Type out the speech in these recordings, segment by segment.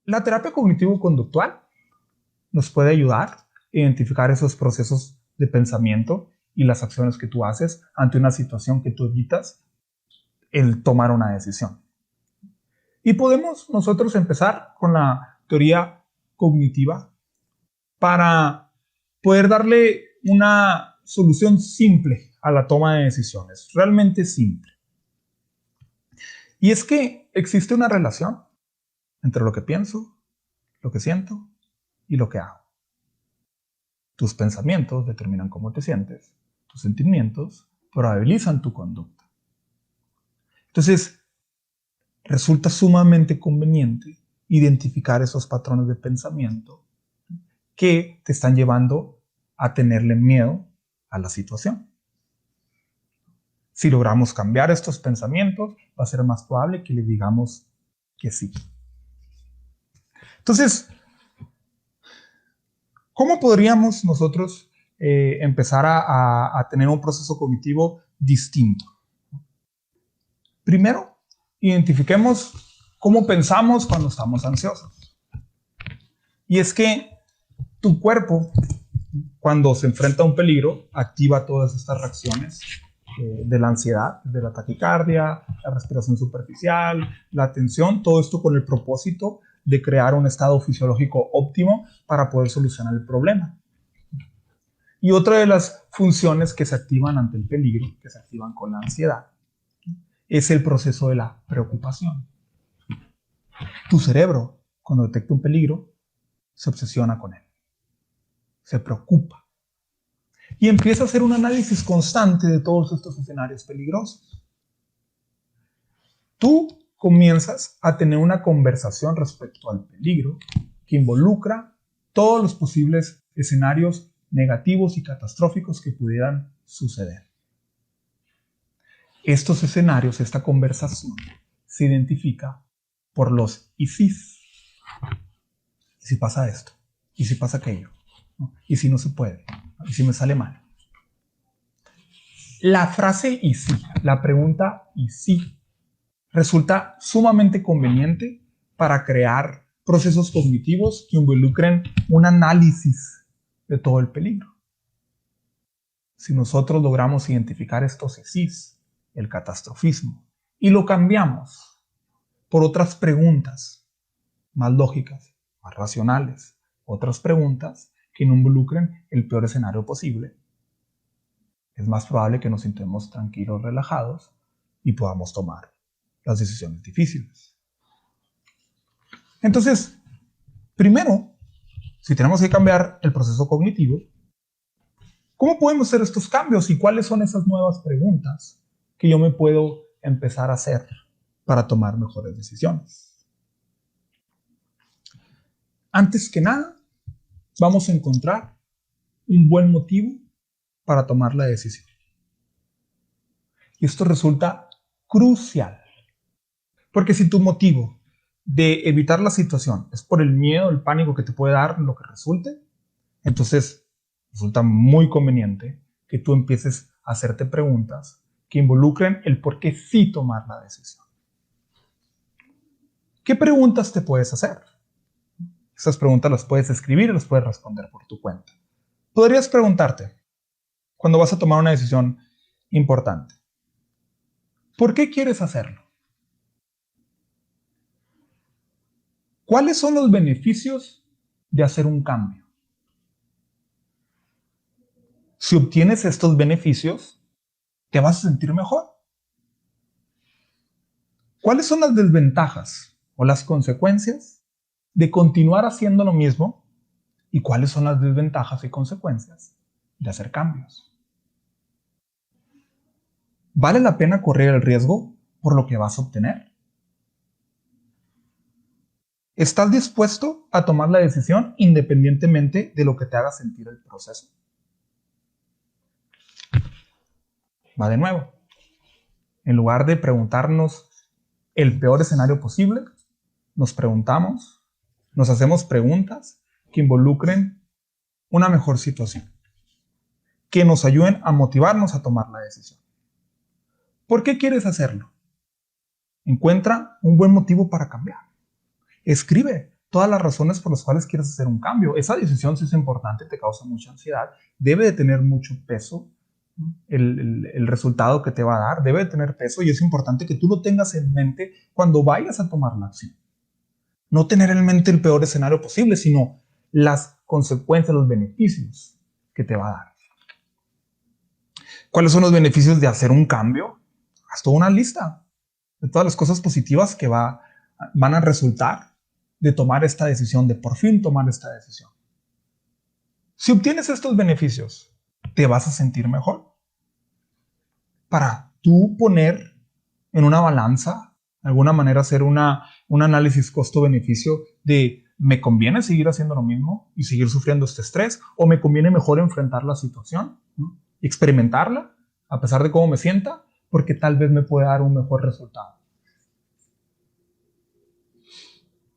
La terapia cognitivo-conductual nos puede ayudar a identificar esos procesos de pensamiento y las acciones que tú haces ante una situación que tú evitas el tomar una decisión. Y podemos nosotros empezar con la teoría cognitiva para poder darle una solución simple a la toma de decisiones, realmente simple. Y es que existe una relación entre lo que pienso, lo que siento y lo que hago. Tus pensamientos determinan cómo te sientes, tus sentimientos probabilizan tu conducta. Entonces, resulta sumamente conveniente identificar esos patrones de pensamiento que te están llevando a tenerle miedo a la situación. Si logramos cambiar estos pensamientos, va a ser más probable que le digamos que sí. Entonces, ¿cómo podríamos nosotros empezar a tener un proceso cognitivo distinto? Primero, identifiquemos cómo pensamos cuando estamos ansiosos. Y es que tu cuerpo, cuando se enfrenta a un peligro, activa todas estas reacciones de la ansiedad, de la taquicardia, la respiración superficial, la tensión, todo esto con el propósito de crear un estado fisiológico óptimo para poder solucionar el problema. Y otra de las funciones que se activan ante el peligro, que se activan con la ansiedad, es el proceso de la preocupación. Tu cerebro, cuando detecta un peligro, se obsesiona con él, se preocupa y empieza a hacer un análisis constante de todos estos escenarios peligrosos. Tú comienzas a tener una conversación respecto al peligro que involucra todos los posibles escenarios negativos y catastróficos que pudieran suceder. Estos escenarios, esta conversación, se identifica por los y sís. ¿Y si pasa esto? ¿Y si pasa aquello? ¿Y si no se puede? ¿Y si me sale mal? La frase y si, la pregunta y si, resulta sumamente conveniente para crear procesos cognitivos que involucren un análisis de todo el peligro. Si nosotros logramos identificar estos y sís, el catastrofismo, y lo cambiamos por otras preguntas más lógicas, más racionales, otras preguntas que no involucren el peor escenario posible, es más probable que nos sintamos tranquilos, relajados y podamos tomar las decisiones difíciles. Entonces, primero, si tenemos que cambiar el proceso cognitivo, ¿cómo podemos hacer estos cambios y cuáles son esas nuevas preguntas que yo me puedo empezar a hacer para tomar mejores decisiones? Antes que nada, vamos a encontrar un buen motivo para tomar la decisión. Y esto resulta crucial. Porque si tu motivo de evitar la situación es por el miedo, el pánico que te puede dar lo que resulte, entonces resulta muy conveniente que tú empieces a hacerte preguntas que involucren el por qué sí tomar la decisión. ¿Qué preguntas te puedes hacer? Esas preguntas las puedes escribir y las puedes responder por tu cuenta. Podrías preguntarte, cuando vas a tomar una decisión importante, ¿por qué quieres hacerlo? ¿Cuáles son los beneficios de hacer un cambio? Si obtienes estos beneficios, te vas a sentir mejor. ¿Cuáles son las desventajas o las consecuencias de continuar haciendo lo mismo? ¿Y cuáles son las desventajas y consecuencias de hacer cambios? ¿Vale la pena correr el riesgo por lo que vas a obtener? ¿Estás dispuesto a tomar la decisión independientemente de lo que te haga sentir el proceso? Va de nuevo. En lugar de preguntarnos el peor escenario posible, nos hacemos preguntas que involucren una mejor situación, que nos ayuden a motivarnos a tomar la decisión. ¿Por qué quieres hacerlo? Encuentra un buen motivo para cambiar. Escribe todas las razones por las cuales quieres hacer un cambio. Esa decisión, si es importante, te causa mucha ansiedad, debe de tener mucho peso. El resultado que te va a dar debe de tener peso, y es importante que tú lo tengas en mente cuando vayas a tomar la acción. No tener en mente el peor escenario posible, sino las consecuencias, los beneficios que te va a dar. ¿Cuáles son los beneficios de hacer un cambio? Haz toda una lista de todas las cosas positivas que van a resultar de tomar esta decisión, de por fin tomar esta decisión. Si obtienes estos beneficios, te vas a sentir mejor. Para tú poner en una balanza, de alguna manera hacer un análisis costo-beneficio de ¿me conviene seguir haciendo lo mismo y seguir sufriendo este estrés? ¿O me conviene mejor enfrentar la situación, ¿no? Y experimentarla a pesar de cómo me sienta? Porque tal vez me pueda dar un mejor resultado.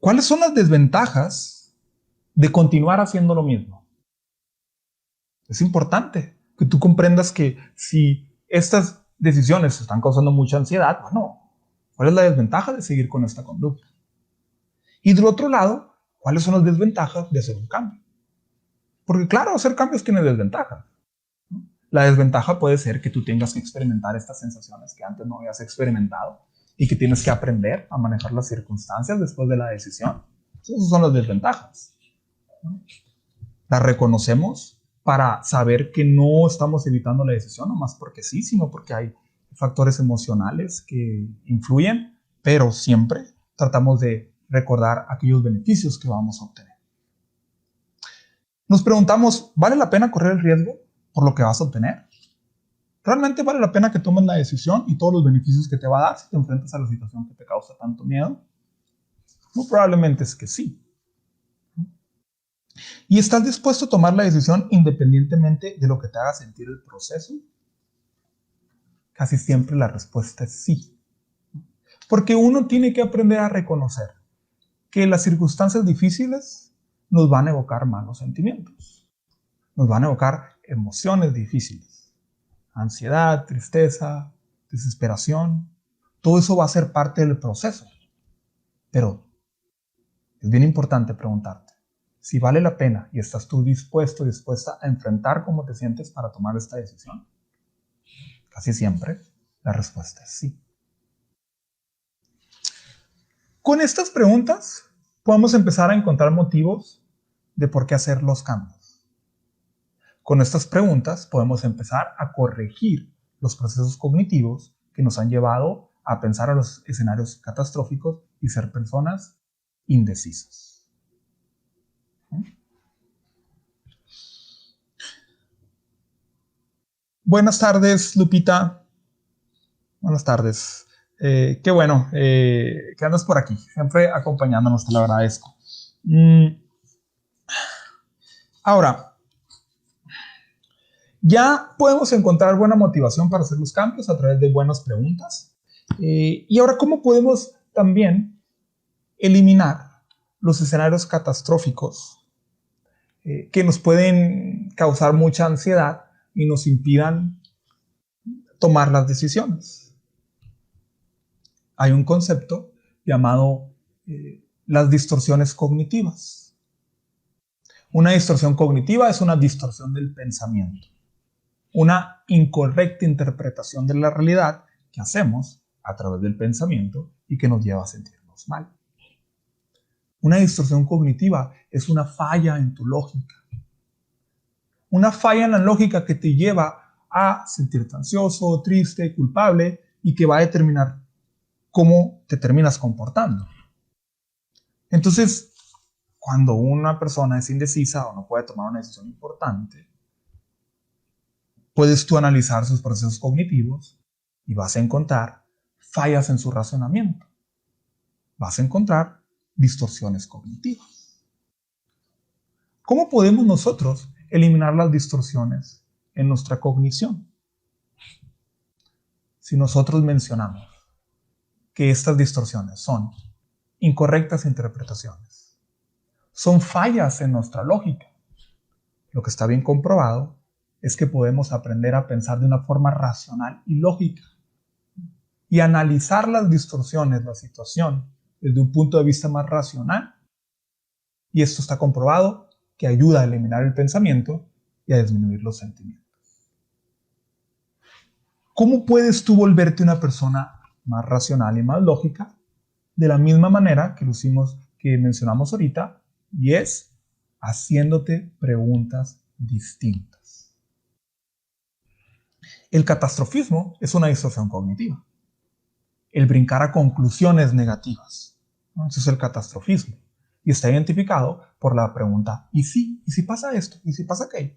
¿Cuáles son las desventajas de continuar haciendo lo mismo? Es importante que tú comprendas que si estas decisiones están causando mucha ansiedad, bueno, ¿cuál es la desventaja de seguir con esta conducta? Y del otro lado, ¿cuáles son las desventajas de hacer un cambio? Porque claro, hacer cambios tiene desventajas. La desventaja puede ser que tú tengas que experimentar estas sensaciones que antes no habías experimentado y que tienes que aprender a manejar las circunstancias después de la decisión. Esas son las desventajas. Las reconocemos para saber que no estamos evitando la decisión nomás porque sí, sino porque hay factores emocionales que influyen, pero siempre tratamos de recordar aquellos beneficios que vamos a obtener. Nos preguntamos, ¿vale la pena correr el riesgo por lo que vas a obtener? ¿Realmente vale la pena que tomes la decisión y todos los beneficios que te va a dar si te enfrentas a la situación que te causa tanto miedo? Muy probablemente es que sí. ¿Y estás dispuesto a tomar la decisión independientemente de lo que te haga sentir el proceso? Casi siempre la respuesta es sí. Porque uno tiene que aprender a reconocer que las circunstancias difíciles nos van a evocar malos sentimientos. Nos van a evocar emociones difíciles. Ansiedad, tristeza, desesperación. Todo eso va a ser parte del proceso. Pero es bien importante preguntarte si vale la pena y estás tú dispuesto, dispuesta a enfrentar cómo te sientes para tomar esta decisión. Casi siempre la respuesta es sí. Con estas preguntas podemos empezar a encontrar motivos de por qué hacer los cambios. Con estas preguntas podemos empezar a corregir los procesos cognitivos que nos han llevado a pensar en los escenarios catastróficos y ser personas indecisas. Buenas tardes, Lupita. Buenas tardes. Qué bueno que andas por aquí, siempre acompañándonos, te lo agradezco. Ahora, ya podemos encontrar buena motivación para hacer los cambios a través de buenas preguntas. Y ahora, ¿cómo podemos también eliminar los escenarios catastróficos que nos pueden causar mucha ansiedad y nos impidan tomar las decisiones? Hay un concepto llamado las distorsiones cognitivas. Una distorsión cognitiva es una distorsión del pensamiento, una incorrecta interpretación de la realidad que hacemos a través del pensamiento y que nos lleva a sentirnos mal. Una distorsión cognitiva es una falla en tu lógica. Una falla en la lógica que te lleva a sentirte ansioso, triste, culpable y que va a determinar cómo te terminas comportando. Entonces, cuando una persona es indecisa o no puede tomar una decisión importante, puedes tú analizar sus procesos cognitivos y vas a encontrar fallas en su razonamiento. Vas a encontrar distorsiones cognitivas. ¿Cómo podemos nosotros eliminar las distorsiones en nuestra cognición? Si nosotros mencionamos que estas distorsiones son incorrectas interpretaciones, son fallas en nuestra lógica, lo que está bien comprobado es que podemos aprender a pensar de una forma racional y lógica y analizar las distorsiones, la situación, desde un punto de vista más racional Y esto está comprobado que ayuda a eliminar el pensamiento y a disminuir los sentimientos. ¿Cómo puedes tú volverte una persona más racional y más lógica? De la misma manera que lo hicimos, que mencionamos ahorita, y es haciéndote preguntas distintas. El catastrofismo es una distorsión cognitiva. El brincar a conclusiones negativas, ¿no? Eso es el catastrofismo. Y está identificado por la pregunta, ¿y si? ¿Y si pasa esto? ¿Y si pasa aquello?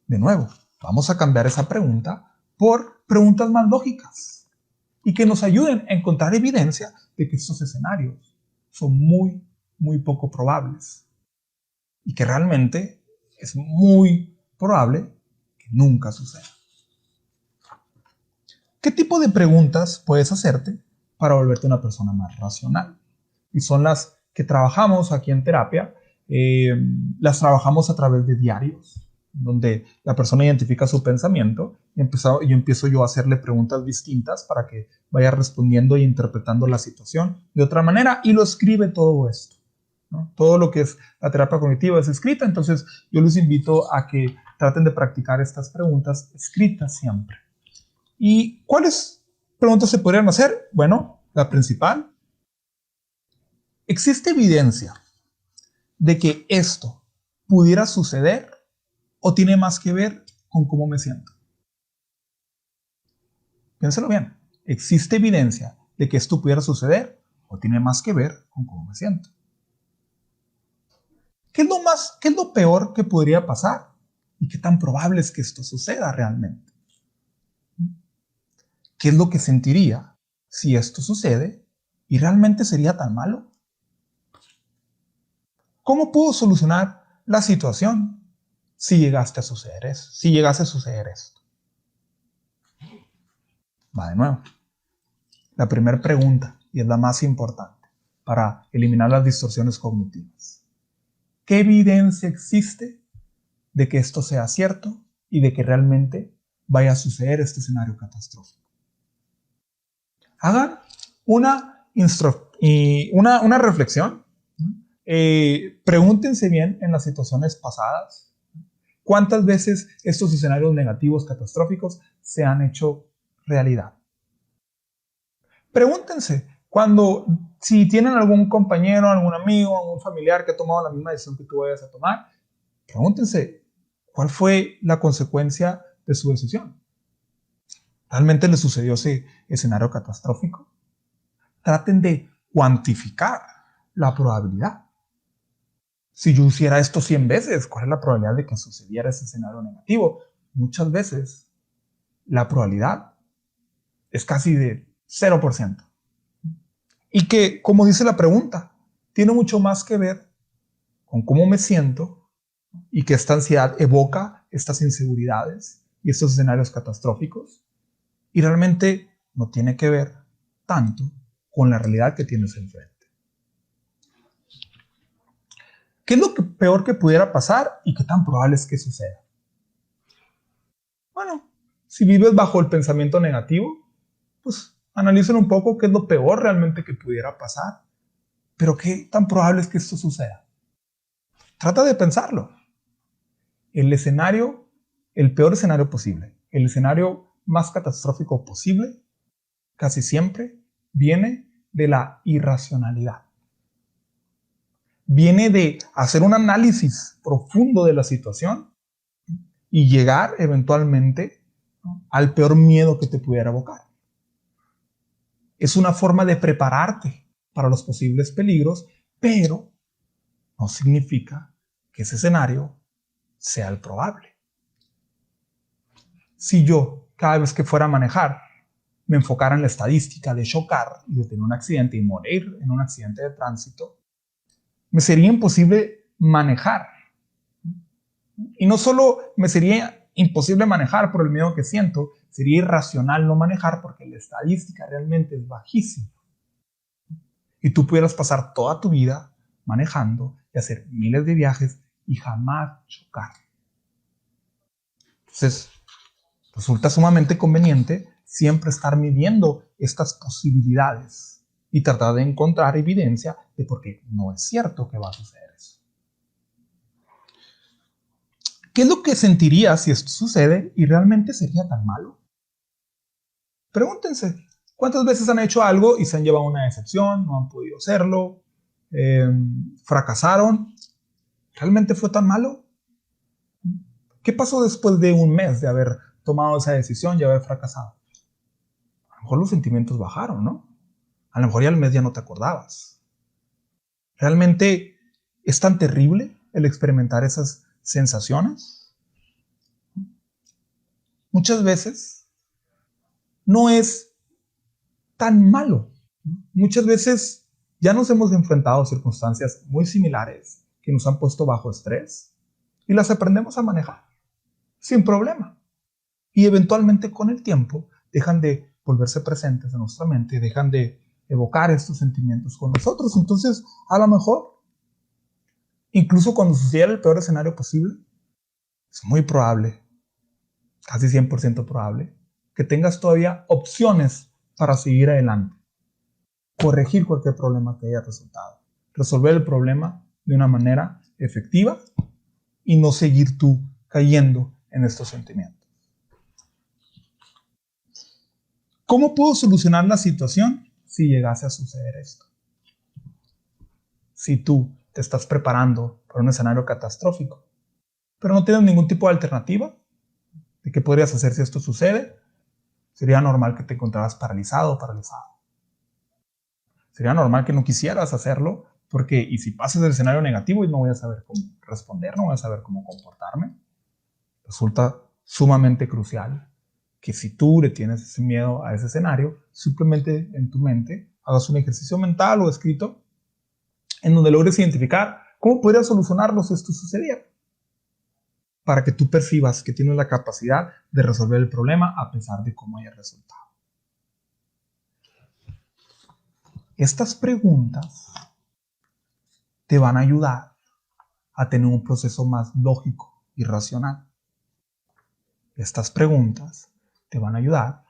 De nuevo, vamos a cambiar esa pregunta por preguntas más lógicas y que nos ayuden a encontrar evidencia de que estos escenarios son muy, muy poco probables y que realmente es muy probable que nunca suceda. ¿Qué tipo de preguntas puedes hacerte para volverte una persona más racional? Y son las que trabajamos aquí en terapia. Las trabajamos a través de diarios, donde la persona identifica su pensamiento y empiezo yo a hacerle preguntas distintas para que vaya respondiendo e interpretando la situación de otra manera y lo escribe todo esto, ¿no? Todo lo que es la terapia cognitiva es escrita, entonces yo les invito a que traten de practicar estas preguntas escritas siempre. ¿Y cuáles preguntas se podrían hacer? Bueno, la principal, ¿existe evidencia de que esto pudiera suceder o tiene más que ver con cómo me siento? Piénselo bien. ¿Existe evidencia de que esto pudiera suceder o tiene más que ver con cómo me siento? ¿Qué es lo peor que podría pasar? ¿Y qué tan probable es que esto suceda realmente? ¿Qué es lo que sentiría si esto sucede y realmente sería tan malo? ¿Cómo puedo solucionar la situación si llegase a suceder esto? Va de nuevo. La primera pregunta, y es la más importante, para eliminar las distorsiones cognitivas. ¿Qué evidencia existe de que esto sea cierto y de que realmente vaya a suceder este escenario catastrófico? Hagan una reflexión. Pregúntense bien en las situaciones pasadas cuántas veces estos escenarios negativos catastróficos se han hecho realidad. Pregúntense si tienen algún compañero, algún amigo, algún familiar que ha tomado la misma decisión que tú vayas a tomar, pregúntense cuál fue la consecuencia de su decisión. ¿Realmente le sucedió ese escenario catastrófico? Traten de cuantificar la probabilidad. Si yo hiciera esto 100 veces, ¿cuál es la probabilidad de que sucediera ese escenario negativo? Muchas veces la probabilidad es casi de 0%. Y que, como dice la pregunta, tiene mucho más que ver con cómo me siento y que esta ansiedad evoca estas inseguridades y estos escenarios catastróficos. Y realmente no tiene que ver tanto con la realidad que tienes enfrente. ¿Qué es lo peor que pudiera pasar y qué tan probable es que suceda? Bueno, si vives bajo el pensamiento negativo, pues analicen un poco qué es lo peor realmente que pudiera pasar. Pero qué tan probable es que esto suceda. Trata de pensarlo. El peor escenario posible, el escenario más catastrófico posible, casi siempre viene de la irracionalidad. Viene de hacer un análisis profundo de la situación y llegar eventualmente, ¿no?, al peor miedo que te pudiera evocar. Es una forma de prepararte para los posibles peligros, pero no significa que ese escenario sea el probable. Si yo, cada vez que fuera a manejar, me enfocara en la estadística de chocar y de tener un accidente y morir en un accidente de tránsito, me sería imposible manejar. Y no solo me sería imposible manejar por el miedo que siento, sería irracional no manejar porque la estadística realmente es bajísima. Y tú pudieras pasar toda tu vida manejando y hacer miles de viajes y jamás chocar. Entonces, resulta sumamente conveniente siempre estar midiendo estas posibilidades y tratar de encontrar evidencia de por qué no es cierto que va a suceder eso. ¿Qué es lo que sentirías si esto sucede y realmente sería tan malo? Pregúntense, ¿cuántas veces han hecho algo y se han llevado una decepción, no han podido hacerlo, fracasaron? ¿Realmente fue tan malo? ¿Qué pasó después de un mes de haber tomado esa decisión y haber fracasado? A lo mejor los sentimientos bajaron, ¿no? A lo mejor ya al mes ya no te acordabas. ¿Realmente es tan terrible el experimentar esas sensaciones? Muchas veces no es tan malo. Muchas veces ya nos hemos enfrentado a circunstancias muy similares que nos han puesto bajo estrés y las aprendemos a manejar sin problema. Y eventualmente con el tiempo dejan de volverse presentes en nuestra mente, dejan de evocar estos sentimientos con nosotros. Entonces, a lo mejor, incluso cuando sucediera el peor escenario posible, es muy probable, casi 100% probable, que tengas todavía opciones para seguir adelante, corregir cualquier problema que haya resultado, resolver el problema de una manera efectiva y no seguir tú cayendo en estos sentimientos. ¿Cómo puedo solucionar la situación si llegase a suceder esto? Si tú te estás preparando para un escenario catastrófico, pero no tienes ningún tipo de alternativa de qué podrías hacer si esto sucede, sería normal que te encontraras paralizado o paralizado. Sería normal que no quisieras hacerlo, porque y si pasas el escenario negativo y no voy a saber cómo responder, no voy a saber cómo comportarme. Resulta sumamente crucial que si tú le tienes ese miedo a ese escenario, simplemente en tu mente hagas un ejercicio mental o escrito en donde logres identificar cómo podrías solucionarlo si esto sucediera, para que tú percibas que tienes la capacidad de resolver el problema a pesar de cómo haya resultado. Estas preguntas te van a ayudar a tener un proceso más lógico y racional. Estas preguntas te van a ayudar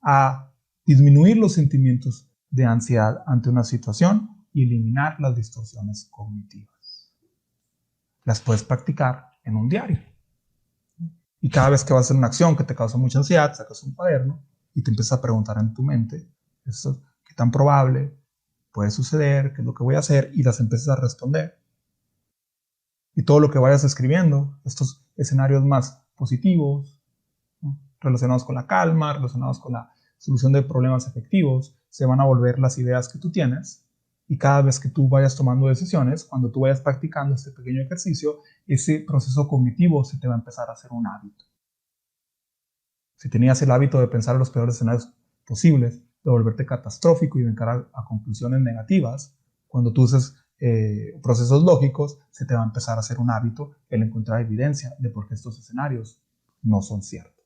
a disminuir los sentimientos de ansiedad ante una situación y eliminar las distorsiones cognitivas. Las puedes practicar en un diario. Y cada vez que vas a hacer una acción que te causa mucha ansiedad, sacas un cuaderno y te empiezas a preguntar en tu mente, ¿qué tan probable puede suceder? ¿Qué es lo que voy a hacer? Y las empiezas a responder. Y todo lo que vayas escribiendo, estos escenarios más positivos, ¿no?, relacionados con la calma, relacionados con la solución de problemas efectivos, se van a volver las ideas que tú tienes. Y cada vez que tú vayas tomando decisiones, cuando tú vayas practicando este pequeño ejercicio, ese proceso cognitivo se te va a empezar a hacer un hábito. Si tenías el hábito de pensar en los peores escenarios posibles, de volverte catastrófico y de encarar a conclusiones negativas, cuando tú uses procesos lógicos, se te va a empezar a hacer un hábito el encontrar evidencia de por qué estos escenarios no son ciertos.